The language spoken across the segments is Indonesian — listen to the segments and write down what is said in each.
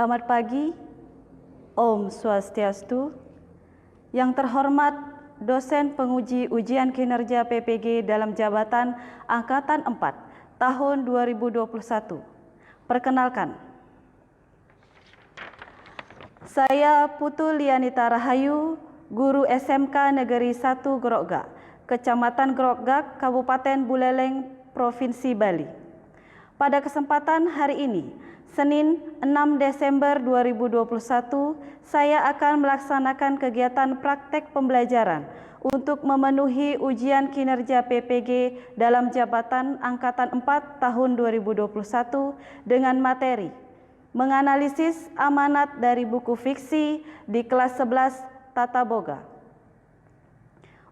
Selamat pagi, Om Swastiastu. Yang terhormat dosen penguji ujian kinerja PPG dalam jabatan Angkatan 4 tahun 2021. Perkenalkan, saya Putu Lianita Rahayu, guru SMK Negeri 1 Grogak, Kecamatan Grogak, Kabupaten Buleleng, Provinsi Bali. Pada kesempatan hari ini, Senin 6 Desember 2021, saya akan melaksanakan kegiatan praktek pembelajaran untuk memenuhi ujian kinerja PPG dalam jabatan Angkatan 4 tahun 2021 dengan materi menganalisis amanat dari buku fiksi di kelas 11 Tata Boga.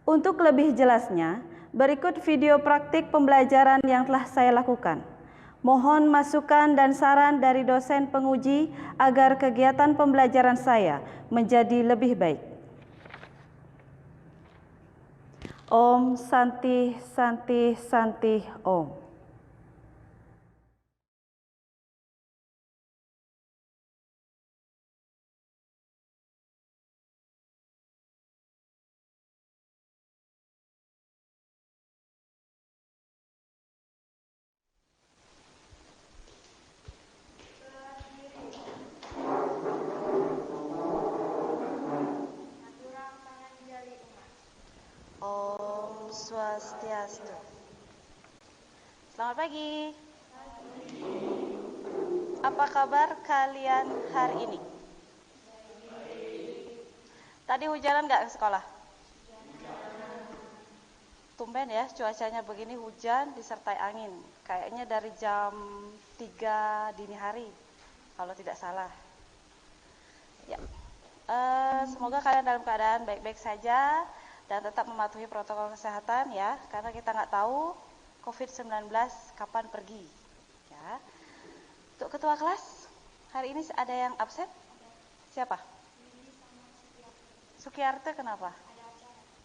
Untuk lebih jelasnya, berikut video praktik pembelajaran yang telah saya lakukan. Mohon masukan dan saran dari dosen penguji agar kegiatan pembelajaran saya menjadi lebih baik. Om Santi Santi Santi Om. Om Swastiastu. Selamat pagi. Apa kabar kalian hari ini? Tadi hujanan nggak ke sekolah? Tumben ya, cuacanya begini, hujan disertai angin. Kayaknya dari jam 3 dini hari, kalau tidak salah. Ya, semoga kalian dalam keadaan baik-baik saja dan tetap mematuhi protokol kesehatan ya, karena kita nggak tahu COVID-19 kapan pergi. Ya. Untuk ketua kelas, hari ini ada yang absen? Siapa? Sukiarte, kenapa?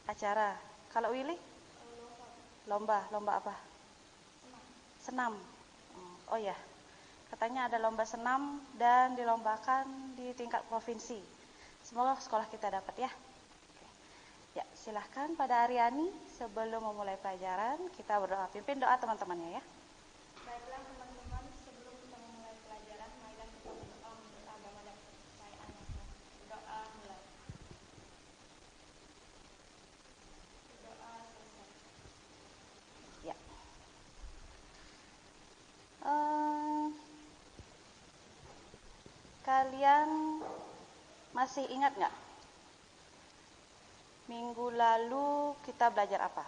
Acara. Kalau Willy? Lomba apa? Senam. Oh ya, katanya ada lomba senam dan dilombakan di tingkat provinsi. Semoga sekolah kita dapat ya. Ya, silahkan pada Aryani, sebelum memulai pelajaran, kita berdoa. Pimpin doa teman-temannya ya. Baiklah teman-teman, sebelum kita memulai pelajaran, marilah kita berdoa menurut agama dan kepercayaan masing-masing. Doa mulai. Doa selesai. Ya. Kalian masih ingat nggak? Minggu lalu kita belajar apa?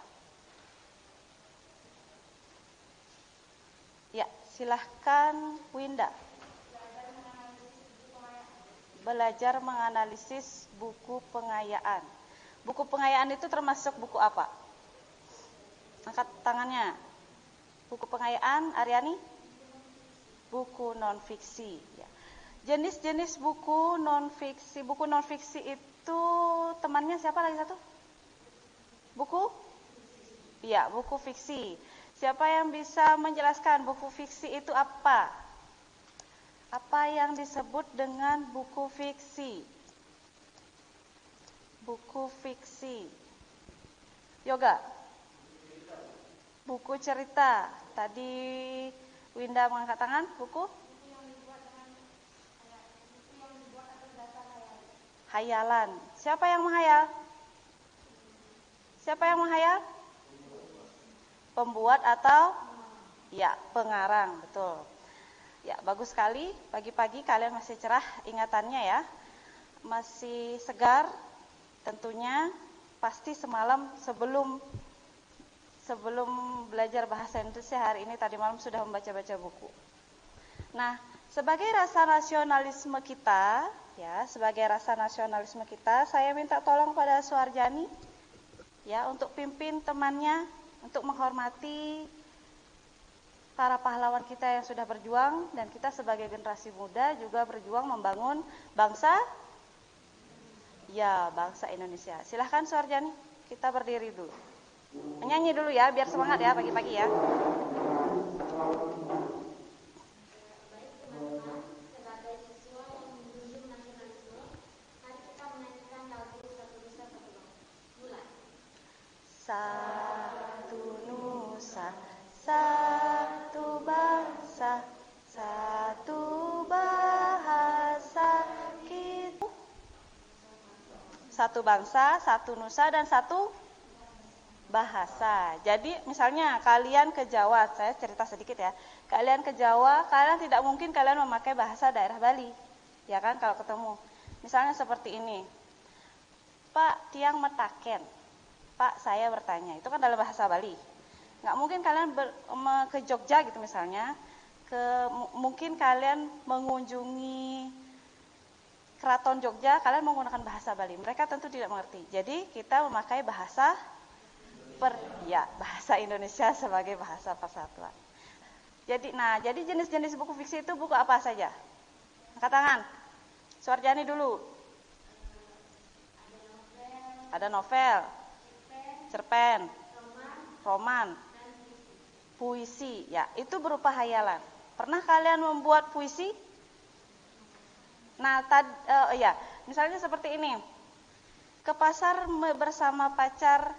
Ya, silahkan Winda. Belajar menganalisis buku pengayaan. Buku pengayaan itu termasuk buku apa? Angkat tangannya. Buku pengayaan, Aryani? Buku non-fiksi. Ya. Jenis-jenis buku non-fiksi. Buku non-fiksi itu temannya siapa lagi satu? Buku? Iya, buku fiksi. Siapa yang bisa menjelaskan buku fiksi itu apa? Apa yang disebut dengan buku fiksi? Buku fiksi. Yoga? Buku cerita. Tadi Winda mengangkat tangan. Buku? Hayalan. Siapa yang menghayal? Siapa yang menghayal? Pembuat atau? Ya, pengarang, betul. Ya, bagus sekali. Pagi-pagi kalian masih cerah ingatannya ya. Masih segar. Tentunya pasti semalam sebelum belajar bahasa Indonesia hari ini tadi malam sudah membaca-baca buku. Nah, sebagai rasa nasionalisme kita, saya minta tolong pada Suarjani ya untuk pimpin temannya untuk menghormati para pahlawan kita yang sudah berjuang, dan kita sebagai generasi muda juga berjuang membangun bangsa Indonesia. Silahkan Suarjani, kita berdiri dulu. Menyanyi dulu ya, biar semangat ya pagi-pagi ya. Baik teman-teman, sebagai siswa yang satu nusa, satu bangsa, satu bahasa kita. Satu bangsa, satu nusa, dan satu bahasa. Jadi misalnya kalian ke Jawa, saya cerita sedikit ya. Kalian ke Jawa, kalian tidak mungkin kalian memakai bahasa daerah Bali. Ya kan kalau ketemu. Misalnya seperti ini. Pak, tiang metaken. Pak, saya bertanya. Itu kan dalam bahasa Bali. Nggak mungkin kalian ke Jogja gitu misalnya. Mungkin kalian mengunjungi Keraton Jogja, kalian menggunakan bahasa Bali. Mereka tentu tidak mengerti. Jadi kita memakai bahasa bahasa Indonesia sebagai bahasa persatuan. Jadi jenis-jenis buku fiksi itu buku apa saja? Angkat tangan. Suarjani dulu. Ada novel, cerpen, roman, puisi. Ya, itu berupa hayalan. Pernah kalian membuat puisi? Nah, misalnya seperti ini. Ke pasar bersama pacar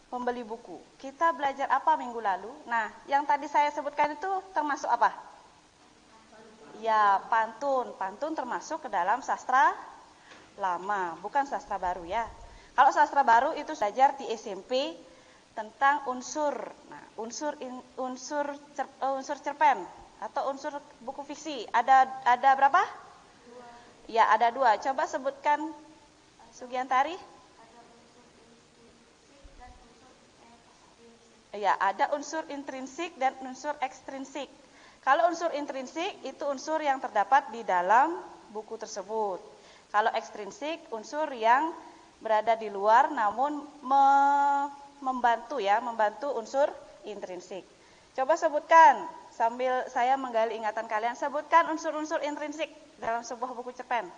membeli buku. Kita belajar apa minggu lalu? Nah, yang tadi saya sebutkan itu termasuk apa? Ya, pantun. Pantun termasuk ke dalam sastra lama, bukan sastra baru ya. Kalau sastra baru itu belajar di SMP tentang unsur. Nah, unsur cerpen atau unsur buku fiksi. Ada berapa? Ya, ada 2. Coba sebutkan, Sugiantari. Ya, ada unsur intrinsik dan unsur ekstrinsik. Kalau unsur intrinsik itu unsur yang terdapat di dalam buku tersebut. Kalau ekstrinsik unsur yang berada di luar namun membantu unsur intrinsik. Coba sebutkan sambil saya menggali ingatan kalian, sebutkan unsur-unsur intrinsik dalam sebuah buku cerpen.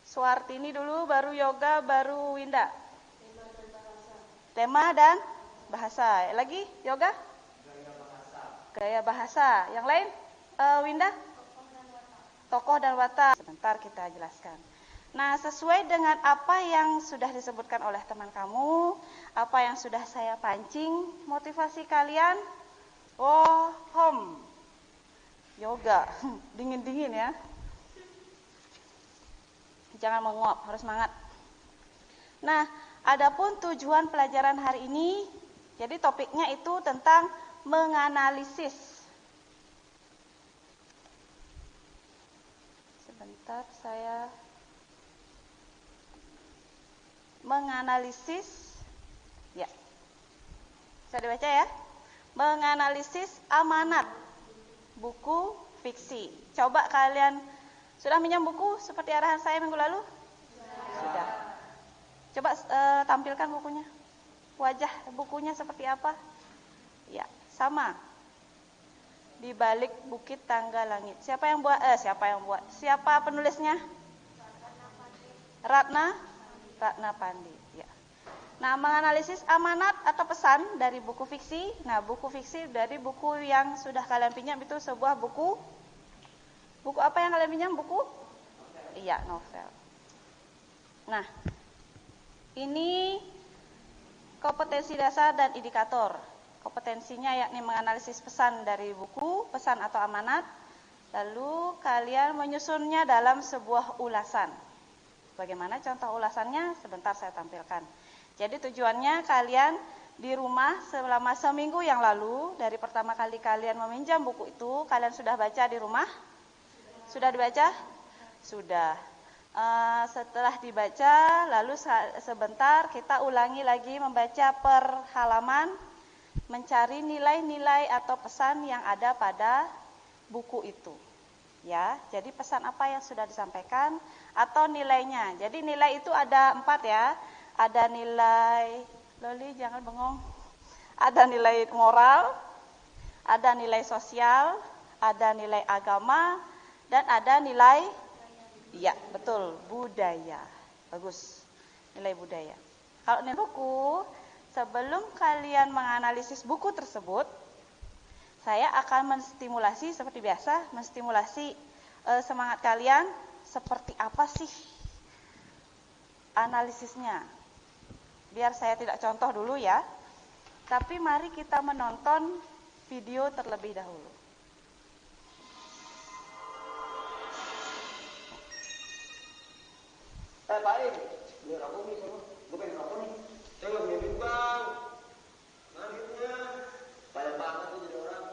Suartini dulu, baru Yoga, baru Winda. Tema dan bahasa. Lagi, Yoga? Gaya bahasa. Yang lain, Winda? Tokoh dan watak. Sebentar kita jelaskan. Nah, sesuai dengan apa yang sudah disebutkan oleh teman kamu, apa yang sudah saya pancing, motivasi kalian, yoga, dingin-dingin ya. Jangan menguap, harus semangat. Nah, adapun tujuan pelajaran hari ini, jadi topiknya itu tentang menganalisis. Sebentar, saya menganalisis. Ya, bisa dibaca ya. Menganalisis amanat buku fiksi. Coba kalian sudah minjam buku seperti arahan saya minggu lalu? Sudah. Coba tampilkan bukunya. Wajah bukunya seperti apa? Ya, sama. Di balik bukit tangga langit. Siapa yang buat? Siapa penulisnya? Ratna Pandi. Ya. Nah, menganalisis amanat atau pesan dari buku fiksi. Nah, buku fiksi dari buku yang sudah kalian pinjam itu sebuah buku. Buku apa yang kalian pinjam? Buku? Iya, novel. Nah, ini kompetensi dasar dan indikator. Kompetensinya yakni menganalisis pesan dari buku, pesan atau amanat. Lalu kalian menyusunnya dalam sebuah ulasan. Bagaimana contoh ulasannya? Sebentar saya tampilkan. Jadi tujuannya kalian di rumah selama seminggu yang lalu, dari pertama kali kalian meminjam buku itu, kalian sudah baca di rumah? Sudah dibaca? Sudah. Setelah dibaca, lalu sebentar kita ulangi lagi membaca per halaman, mencari nilai-nilai atau pesan yang ada pada buku itu. Ya, jadi pesan apa yang sudah disampaikan atau nilainya. Jadi nilai itu ada 4 ya. Ada nilai, Loli jangan bengong. Ada nilai moral, ada nilai sosial, ada nilai agama, dan ada nilai, iya betul, budaya. Bagus, nilai budaya. Kalau nilai buku, sebelum kalian menganalisis buku tersebut, saya akan menstimulasi seperti biasa, menstimulasi semangat kalian seperti apa sih analisisnya. biar saya tidak contoh dulu ya. Tapi mari kita menonton video terlebih dahulu. Pak Im, beli rokok nih sama. Gue pengen rokok nih. Saya nggak punya duit bang. Mana duitnya? Banyak banget tuh jadi orang.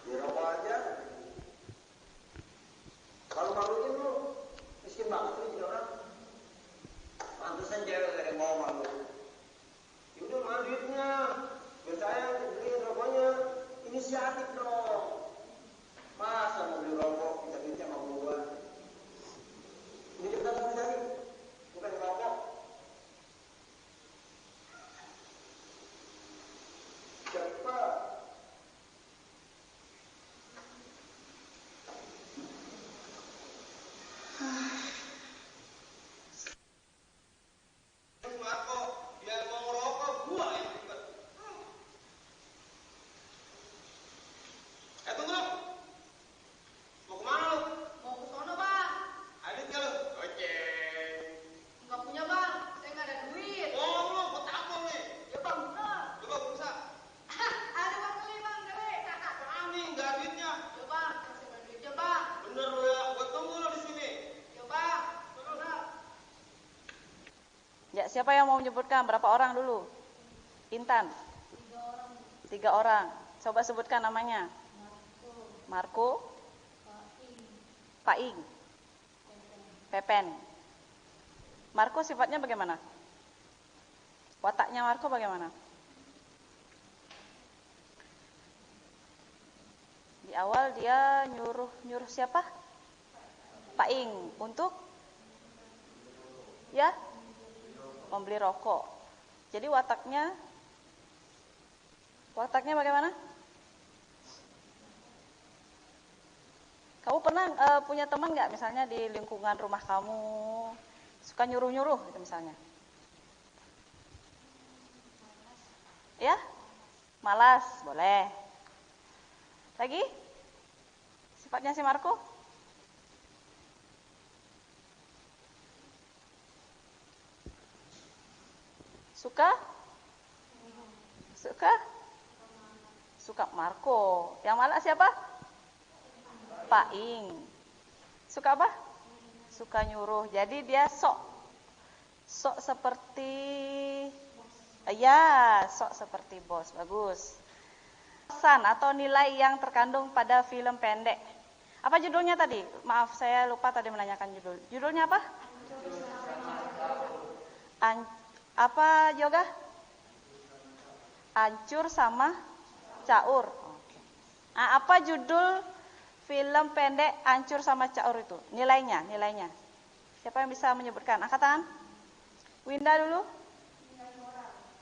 Beli rokok aja. Malu-maluin lu. Miskin banget tuh jadi orang. Pantesan cewek gak ada yang mau malu. Yaudah mana duitnya? Biar saya beliin rokoknya. Inisiatif dong. Masa mau beli rokok minta duitnya sama gua? Ini cepetan sama cari, bukan ngerokok. Cepat. Marco, dia mau ngerokok, gua yang ribet. Tunggu dong. Mau kemana lu? Mau ke sono, Bang. Ada nggak lu? Goceng. Nggak punya, Bang. Saya nggak ada duit. Oh lu, gua tampol nih. Ya, Bang, bener. Coba berusaha. Ada Bang kali, Bang, kali. Ani, nggak ada duitnya. Ya, Bang. Kasih Bang duitnya, Bang. Bener lu ya, gua tunggu lu di sini. Ya, Bang. Bener. Ya, siapa yang mau menyebutkan berapa orang dulu? Intan. 3 orang. Coba sebutkan namanya. Marco. Paing. Pepen. Marco sifatnya bagaimana? Wataknya Marco bagaimana? Di awal dia nyuruh siapa? Paing untuk ya membeli rokok. Jadi wataknya bagaimana? Kamu pernah punya teman nggak misalnya di lingkungan rumah kamu suka nyuruh-nyuruh gitu misalnya? Ya? Malas, boleh. Lagi? Sifatnya si Marco? Suka? Suka Marco. Yang malas siapa? Paing. Suka apa? Suka nyuruh. Jadi dia sok seperti sok seperti bos. Bagus. Pesan atau nilai yang terkandung pada film pendek. Apa judulnya tadi? Maaf, saya lupa tadi menanyakan judul. Judulnya apa? Apa Yoga? Ancur sama Caur. Oke. Nah, apa judul film pendek Ancur sama Caur itu? Nilainya. Siapa yang bisa menyebutkan? Angkat tangan. Winda dulu.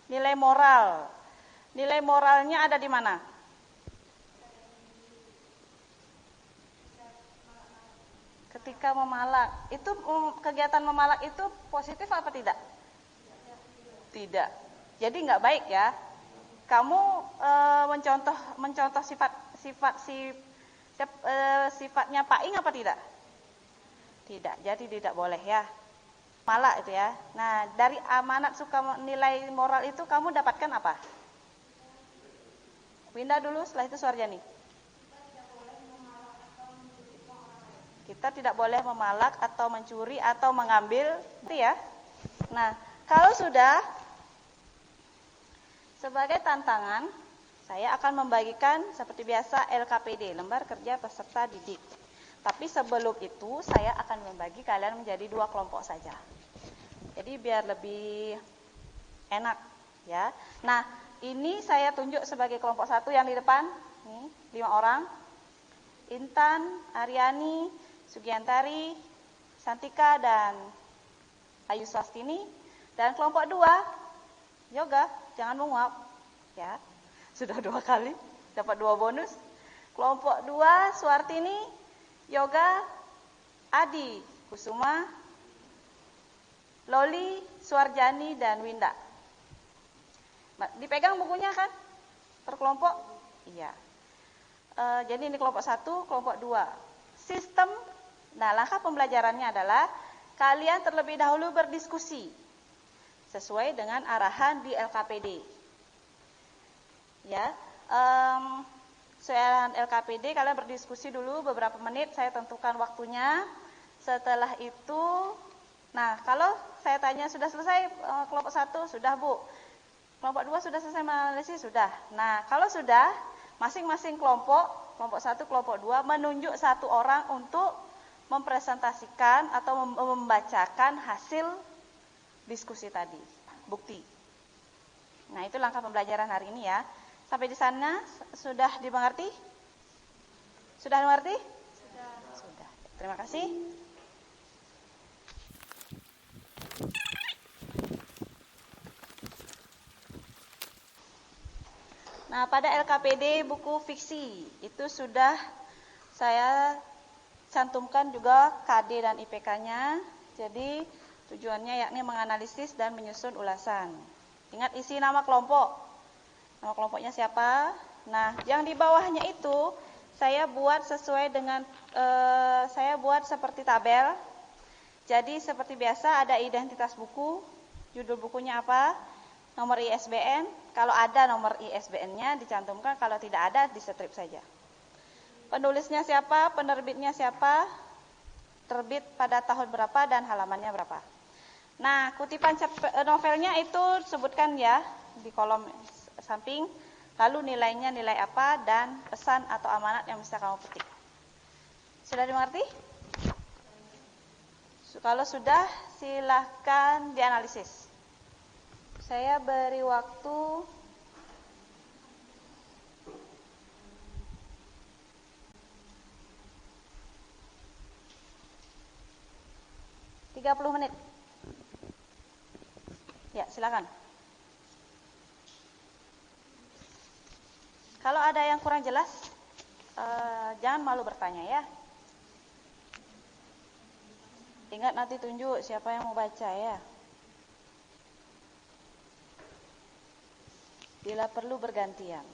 Nilai moral. Nilai moralnya ada di mana? Ketika memalak. Itu kegiatan memalak itu positif apa tidak? Tidak. Jadi nggak baik ya. Kamu mencontoh sifatnya Paing apa tidak? Tidak. Jadi tidak boleh ya. Malak itu ya. Nah, dari amanat suka nilai moral itu kamu dapatkan apa? Winda dulu, setelah itu Suarjani. Kita tidak boleh memalak atau mencuri atau mengambil, itu ya. Nah, kalau sudah, sebagai tantangan, saya akan membagikan seperti biasa LKPD, lembar kerja peserta didik. Tapi sebelum itu, saya akan membagi kalian menjadi 2 kelompok saja. Jadi biar lebih enak, ya. Nah, ini saya tunjuk sebagai kelompok 1 yang di depan, nih, 5 orang. Intan, Aryani, Sugiantari, Santika, dan Ayu Swastini. Dan kelompok 2, Yoga, jangan menguap, ya. Sudah 2 kali, dapat 2 bonus. Kelompok 2, Suartini, Yoga, Adi, Kusuma, Loli, Suarjani, dan Winda. Dipegang bukunya kan? Per kelompok? Iya. Jadi ini kelompok 1, kelompok 2. Sistem, nah langkah pembelajarannya adalah kalian terlebih dahulu berdiskusi. sesuai dengan arahan di LKPD. Ya, soal LKPD kalian berdiskusi dulu beberapa menit, saya tentukan waktunya. Setelah itu, nah kalau saya tanya sudah selesai kelompok 1, sudah Bu. Kelompok 2 sudah selesai menganalisis, sudah. Nah kalau sudah, masing-masing kelompok 1, kelompok 2 menunjuk satu orang untuk mempresentasikan atau membacakan hasil diskusi tadi, bukti. Nah itu langkah pembelajaran hari ini ya. Sampai di sana sudah dimengerti? Sudah dimengerti? Sudah. Terima kasih. Nah, pada LKPD buku fiksi itu sudah saya cantumkan juga KD dan IPK-nya. Jadi tujuannya yakni menganalisis dan menyusun ulasan. Ingat isi nama kelompok. Nama kelompoknya siapa? Nah, yang di bawahnya itu saya buat sesuai dengan saya buat seperti tabel. Jadi seperti biasa ada identitas buku, judul bukunya apa, nomor ISBN. Kalau ada nomor ISBN-nya dicantumkan, kalau tidak ada di-strip saja. Penulisnya siapa, penerbitnya siapa, terbit pada tahun berapa dan halamannya berapa. Nah, kutipan novelnya itu sebutkan ya di kolom samping, lalu nilainya nilai apa dan pesan atau amanat yang bisa kamu petik. Sudah dimengerti? Kalau sudah, silahkan dianalisis. Saya beri waktu 30 menit. Ya, silakan. Kalau ada yang kurang jelas, jangan malu bertanya ya. Ingat nanti tunjuk siapa yang mau baca ya. Bila perlu bergantian.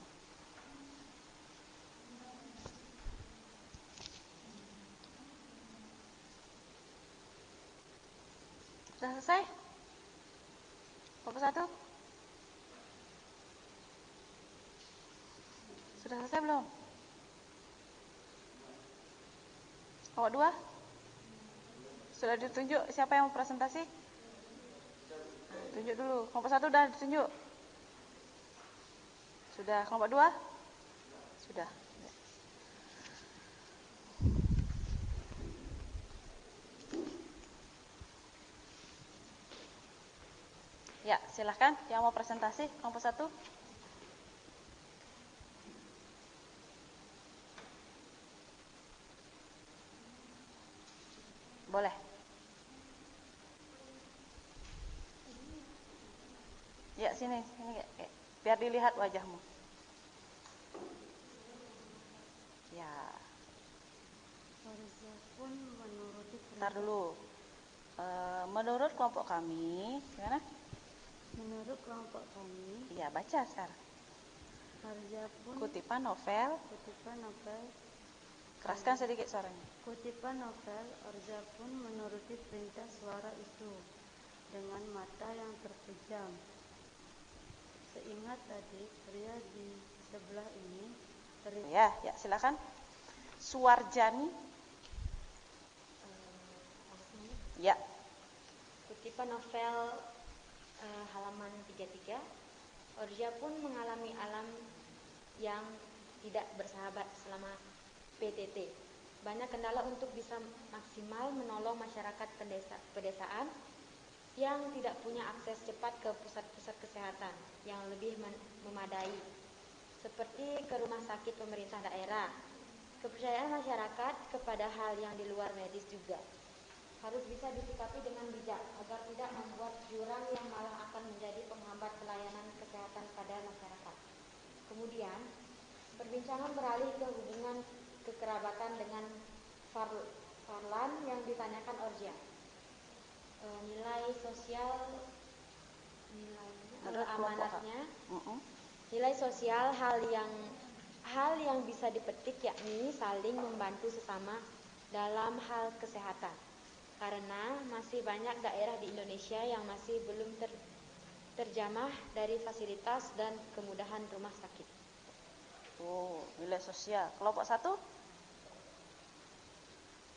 Sudah selesai? Kelompok 1? Sudah selesai belum? Kelompok 2? Sudah ditunjuk siapa yang mau presentasi? Tunjuk dulu. Kelompok 1 sudah ditunjuk? Sudah. Kelompok 2? Sudah. Ya, silahkan yang mau presentasi kelompok 1. Boleh. Ya, sini biar dilihat wajahmu. Ya. Bentar dulu. Menurut kelompok kami, gimana? Menurut kelompok kami, Iya, baca sekarang. Harja pun Kutipan novel, keraskan sedikit suaranya. Kutipan novel Orja pun menuruti perintah suara itu dengan mata yang terpejam. Seingat tadi pria di sebelah ini Ya, silakan. Suarjani. Ya. Kutipan novel halaman 33, Orja pun mengalami alam yang tidak bersahabat selama PTT. Banyak kendala untuk bisa maksimal menolong masyarakat pedesaan yang tidak punya akses cepat ke pusat-pusat kesehatan yang lebih memadai, seperti ke rumah sakit pemerintah daerah. Kepercayaan masyarakat kepada hal yang di luar medis juga harus bisa disikapi dengan bijak agar tidak membuat jurang yang malah akan menjadi penghambat pelayanan kesehatan pada masyarakat. Kemudian, perbincangan beralih ke hubungan kekerabatan dengan Farlan yang ditanyakan Orja. Nilai sosial, amanatnya, nilai sosial hal yang bisa dipetik yakni saling membantu sesama dalam hal kesehatan. Karena masih banyak daerah di Indonesia yang masih belum terjamah dari fasilitas dan kemudahan rumah sakit. Oh, nilai sosial. Kelompok 1?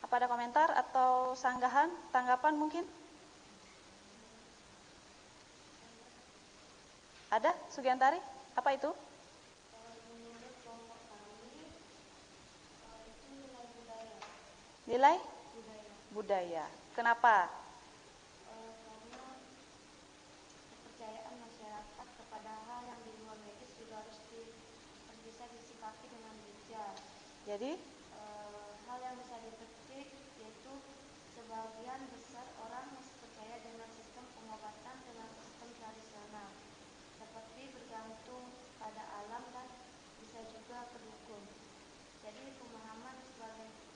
Apa ada komentar atau sanggahan, tanggapan mungkin? Ada, Sugiantari? Apa itu? Nilai? Budaya. Kenapa? Karena kepercayaan masyarakat kepada hal yang di luar medis juga harus bisa disikapi dengan bijak. Jadi? Hal yang bisa dipetik yaitu sebagian besar orang masih percaya dengan sistem pengobatan dengan sistem tradisional, seperti bergantung pada alam dan bisa juga ke dukun. Jadi pemahaman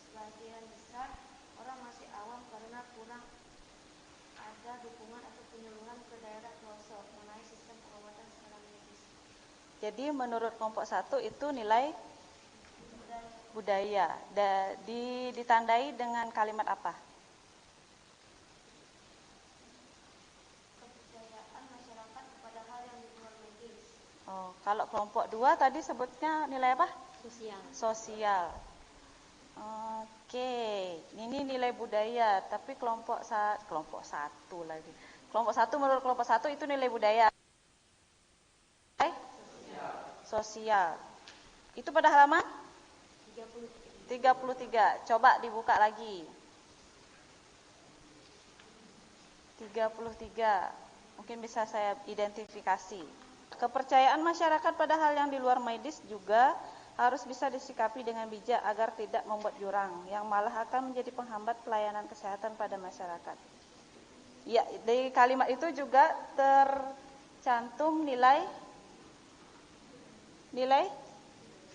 sebagian besar orang masih awam karena kurang ada dukungan atau penyuluhan ke daerah pelosok mengenai sistem pengobatan secara medis. Jadi menurut kelompok 1 itu nilai budaya. Ditandai dengan kalimat apa? Kepercayaan masyarakat kepada hal yang di luar medis. Oh, kalau kelompok 2 tadi sebutnya nilai apa? Sosial. Sosial. Oke, ini nilai budaya, tapi kelompok 1 lagi. Kelompok 1 menurut kelompok 1 itu nilai budaya. Sosial. Itu pada halaman 33. Coba dibuka lagi. 33. Mungkin bisa saya identifikasi. Kepercayaan masyarakat pada hal yang di luar medis juga harus bisa disikapi dengan bijak agar tidak membuat jurang yang malah akan menjadi penghambat pelayanan kesehatan pada masyarakat. Ya, di kalimat itu juga tercantum nilai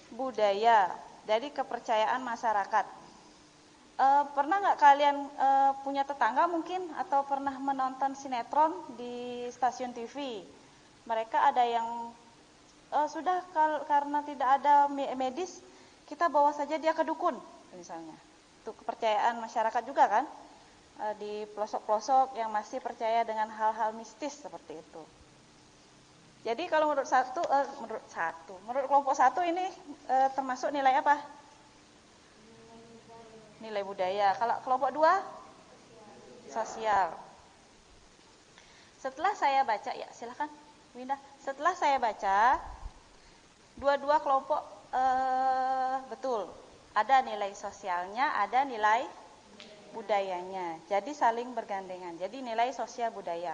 budaya dari kepercayaan masyarakat. Pernah nggak kalian punya tetangga mungkin atau pernah menonton sinetron di stasiun TV? Mereka ada yang sudah karena tidak ada medis, kita bawa saja dia ke dukun misalnya. Itu kepercayaan masyarakat juga kan, di pelosok-pelosok yang masih percaya dengan hal-hal mistis seperti itu. Jadi kalau menurut kelompok 1 ini termasuk nilai apa? Nilai budaya. Kalau kelompok 2? Sosial. Setelah saya baca, ya silakan Winda. Setelah saya baca, dua-dua kelompok betul. Ada nilai sosialnya, ada nilai budayanya. Jadi saling bergandengan. Jadi nilai sosial budaya.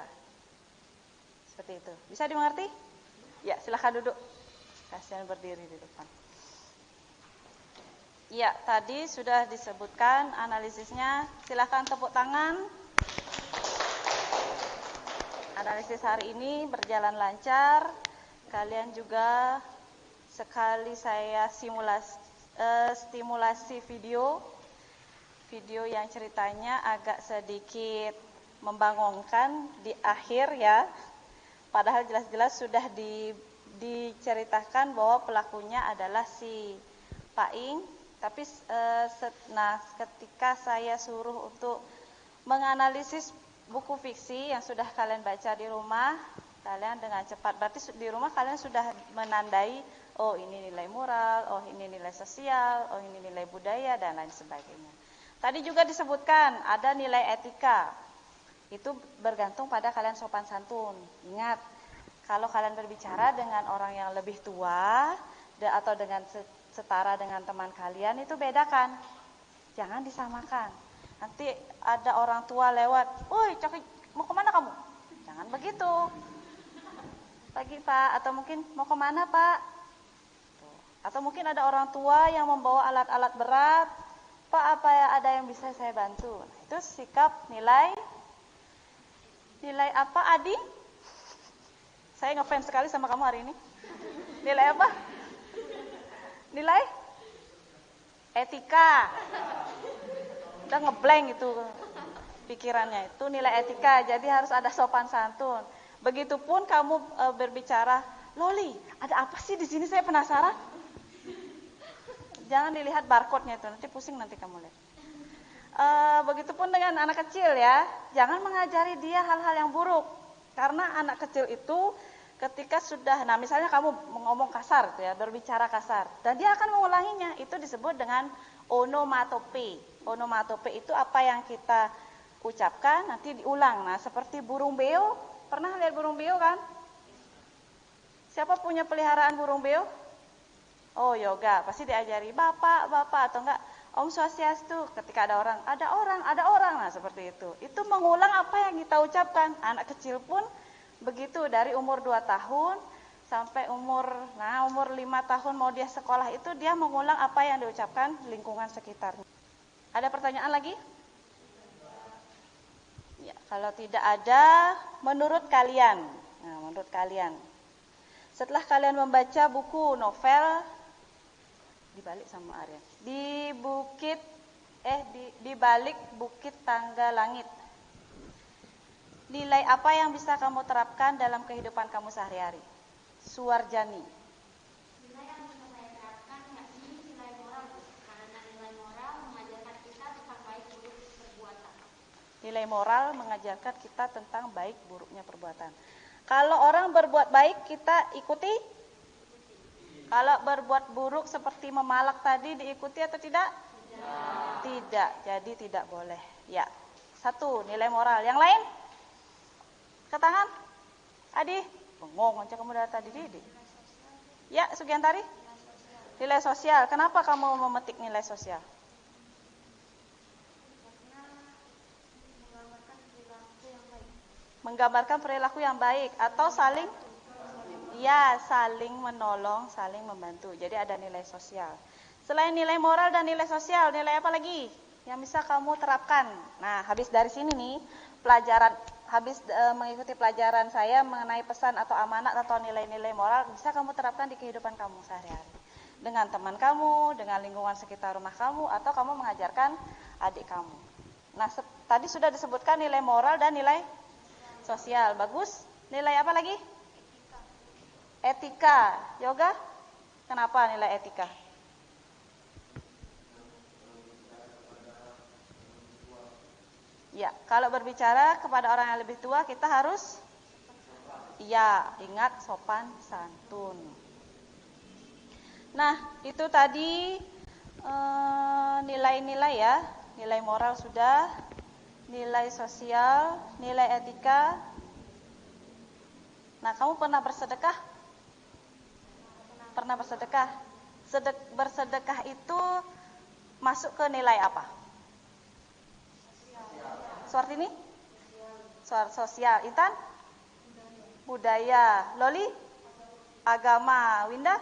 Seperti itu. Bisa dimengerti? Ya, silakan duduk. Kasihan berdiri di depan. Ya, tadi sudah disebutkan analisisnya. Silakan tepuk tangan. Analisis hari ini berjalan lancar. Kalian juga sekali saya stimulasi video yang ceritanya agak sedikit membangunkan di akhir ya. Padahal jelas-jelas sudah diceritakan bahwa pelakunya adalah si Paing. Tapi ketika saya suruh untuk menganalisis buku fiksi yang sudah kalian baca di rumah, kalian dengan cepat, berarti di rumah kalian sudah menandai, oh ini nilai moral, oh ini nilai sosial, oh ini nilai budaya, dan lain sebagainya. Tadi juga disebutkan ada nilai etika. Itu bergantung pada kalian sopan santun. Ingat, kalau kalian berbicara dengan orang yang lebih tua atau dengan setara dengan teman kalian, itu bedakan. Jangan disamakan. Nanti ada orang tua lewat, "Woi, Coki, mau kemana kamu?" Jangan begitu. Pagi Pak, atau mungkin mau kemana Pak? Atau mungkin ada orang tua yang membawa alat-alat berat, "Pak, apa ya ada yang bisa saya bantu?" Nah, itu sikap nilai apa Adi? Saya ngefans sekali sama kamu hari ini. Nilai apa? Nilai etika. Udah ngeblank itu pikirannya. Itu nilai etika. Jadi harus ada sopan santun. Begitupun kamu berbicara, "Loli, ada apa sih di sini? Saya penasaran." Jangan dilihat barcode-nya itu, nanti pusing nanti kamu lihat. Begitupun dengan anak kecil ya. Jangan mengajari dia hal-hal yang buruk. Karena anak kecil itu ketika sudah, nah misalnya kamu ngomong kasar, ya, berbicara kasar, dan dia akan mengulanginya, itu disebut dengan onomatope. Onomatope itu apa yang kita ucapkan nanti diulang. Nah, seperti burung beo, pernah lihat burung beo kan? Siapa punya peliharaan burung beo? Oh, yoga, pasti diajari bapak atau enggak Om Swastiastu. Ketika ada orang. Nah, seperti itu. Itu mengulang apa yang kita ucapkan. Anak kecil pun begitu, dari umur 2 tahun sampai umur 5 tahun mau dia sekolah itu dia mengulang apa yang diucapkan lingkungan sekitarnya. Ada pertanyaan lagi? Ya, kalau tidak ada, menurut kalian. Nah, menurut kalian. Setelah kalian membaca buku novel dibalik sama Arya. Di balik bukit tangga langit. Nilai apa yang bisa kamu terapkan dalam kehidupan kamu sehari-hari? Suwarjani. Nilai yang bisa saya terapkan yakni nilai moral, karena nilai moral mengajarkan kita tentang baik buruk perbuatan. Nilai moral mengajarkan kita tentang baik buruknya perbuatan. Kalau orang berbuat baik kita ikuti. Kalau berbuat buruk seperti memalak tadi diikuti atau tidak? Tidak. Jadi tidak boleh. Ya. 1, nilai moral. Yang lain? Ke tangan? Adi? Bengong aja kamu dari tadi. Ya, Sugiantari? Nilai sosial. Kenapa kamu memetik nilai sosial? Menggambarkan perilaku yang baik atau saling menolong, saling membantu. Jadi ada nilai sosial. Selain nilai moral dan nilai sosial, nilai apa lagi yang bisa kamu terapkan? Nah, habis dari sini nih, mengikuti pelajaran saya mengenai pesan atau amanat atau nilai-nilai moral, bisa kamu terapkan di kehidupan kamu sehari-hari. Dengan teman kamu, dengan lingkungan sekitar rumah kamu, atau kamu mengajarkan adik kamu. Nah, tadi sudah disebutkan nilai moral dan nilai sosial. Bagus. Nilai apa lagi? Etika. Yoga? Kenapa nilai etika? Ya, kalau berbicara kepada orang yang lebih tua kita harus ingat sopan santun. Nah, itu tadi nilai-nilai ya. Nilai moral sudah, nilai sosial, nilai etika. Nah, kamu pernah bersedekah? Pernah bersedekah? Bersedekah itu masuk ke nilai apa? Suartini? Sosial. Intan? Budaya. Loli? Agama. Winda?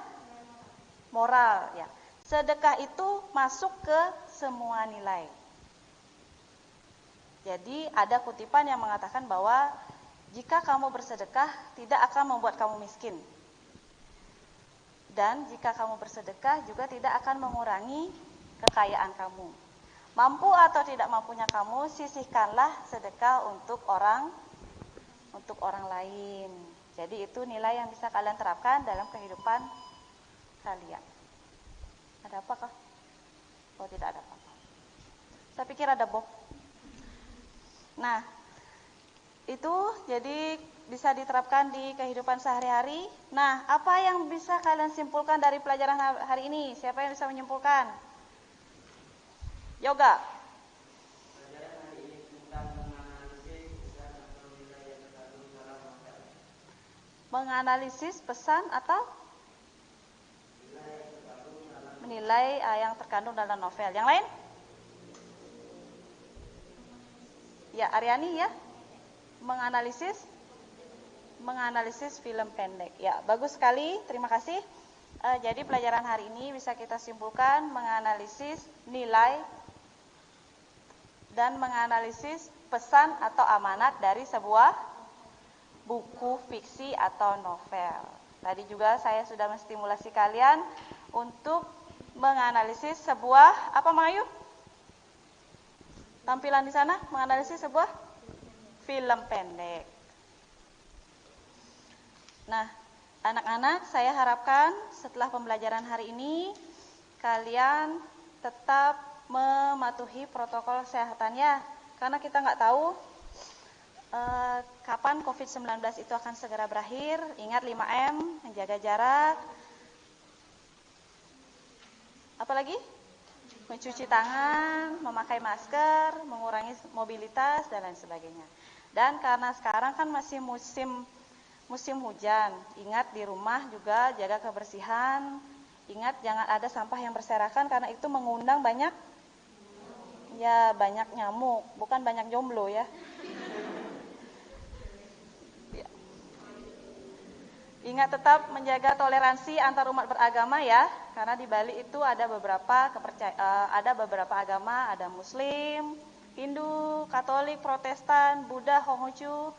Moral. Ya. Sedekah itu masuk ke semua nilai. Jadi ada kutipan yang mengatakan bahwa jika kamu bersedekah tidak akan membuat kamu miskin. Dan jika kamu bersedekah juga tidak akan mengurangi kekayaan kamu. Mampu atau tidak mampunya kamu, sisihkanlah sedekah untuk orang lain. Jadi itu nilai yang bisa kalian terapkan dalam kehidupan kalian. Ada apakah? Oh, tidak ada apa-apa. Saya pikir ada bom. Nah, itu jadi bisa diterapkan di kehidupan sehari-hari. Nah, apa yang bisa kalian simpulkan dari pelajaran hari ini? Siapa yang bisa menyimpulkan? Yoga. Pelajaran hari ini tentang menganalisis pesan atau nilai yang terkandung dalam novel. Menganalisis pesan atau nilai yang terkandung dalam novel. Yang lain? Ya, Aryani ya. Menganalisis film pendek. Ya, bagus sekali. Terima kasih. Jadi pelajaran hari ini bisa kita simpulkan menganalisis nilai dan menganalisis pesan atau amanat dari sebuah buku fiksi atau novel. Tadi juga saya sudah menstimulasi kalian untuk menganalisis sebuah apa Mayu? Tampilan di sana menganalisis sebuah film pendek. Nah, anak-anak, saya harapkan setelah pembelajaran hari ini kalian tetap mematuhi protokol kesehatannya, karena kita nggak tahu kapan COVID-19 itu akan segera berakhir. Ingat 5M, menjaga jarak. Apalagi? Mencuci tangan, memakai masker, mengurangi mobilitas, dan lain sebagainya. Dan karena sekarang kan masih musim hujan, ingat di rumah juga jaga kebersihan. Ingat jangan ada sampah yang berserakan karena itu mengundang banyak nyamuk, bukan banyak jomblo ya. Ingat tetap menjaga toleransi antar umat beragama ya, karena di Bali itu ada beberapa agama, ada Muslim, Hindu, Katolik, Protestan, Buddha, Konghucu,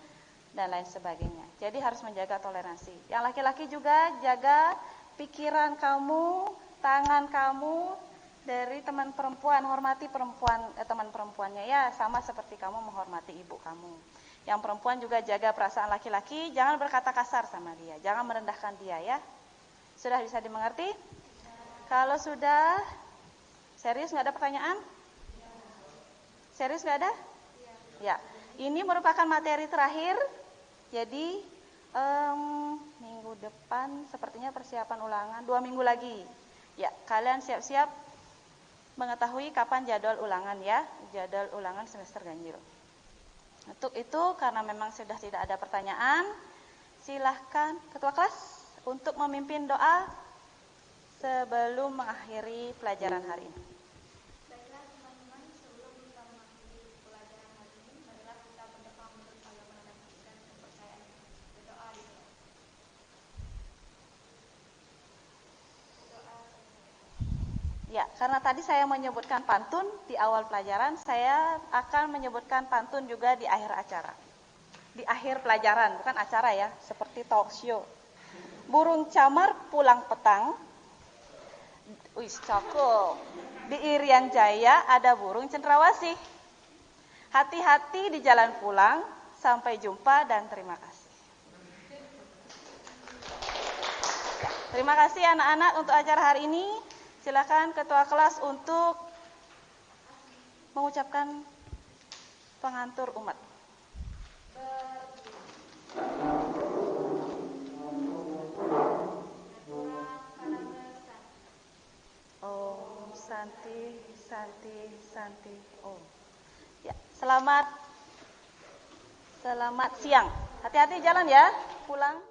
dan lain sebagainya. Jadi harus menjaga toleransi. Yang laki-laki juga jaga pikiran kamu, tangan kamu dari teman perempuan, hormati teman perempuannya ya, sama seperti kamu menghormati ibu kamu. Yang perempuan juga jaga perasaan laki-laki, jangan berkata kasar sama dia, jangan merendahkan dia ya. Sudah bisa dimengerti? Kalau sudah, serius nggak ada pertanyaan? Serius nggak ada? Ya. Ini merupakan materi terakhir, jadi minggu depan sepertinya persiapan ulangan, 2 minggu lagi. Ya, kalian siap-siap mengetahui kapan jadwal ulangan ya, jadwal ulangan semester ganjil. Untuk itu karena memang sudah tidak ada pertanyaan, silahkan ketua kelas untuk memimpin doa sebelum mengakhiri pelajaran hari ini. Baiklah teman-teman, sebelum kita mengakhiri pelajaran hari ini, marilah kita berdoa menurut agama dan kepercayaan. Berdoa di doa. Ya, karena tadi saya menyebutkan pantun di awal pelajaran, saya akan menyebutkan pantun juga di akhir acara. Di akhir pelajaran, bukan acara ya, seperti talk show. Burung camar pulang petang. Wih, cakep. Di Irian Jaya ada burung cendrawasih. Hati-hati di jalan pulang, sampai jumpa dan terima kasih. Terima kasih anak-anak untuk acara hari ini. Silakan ketua kelas untuk mengucapkan pengantur umat. Om Santi Santi Santi Om. Ya, selamat siang. Hati-hati jalan ya, pulang.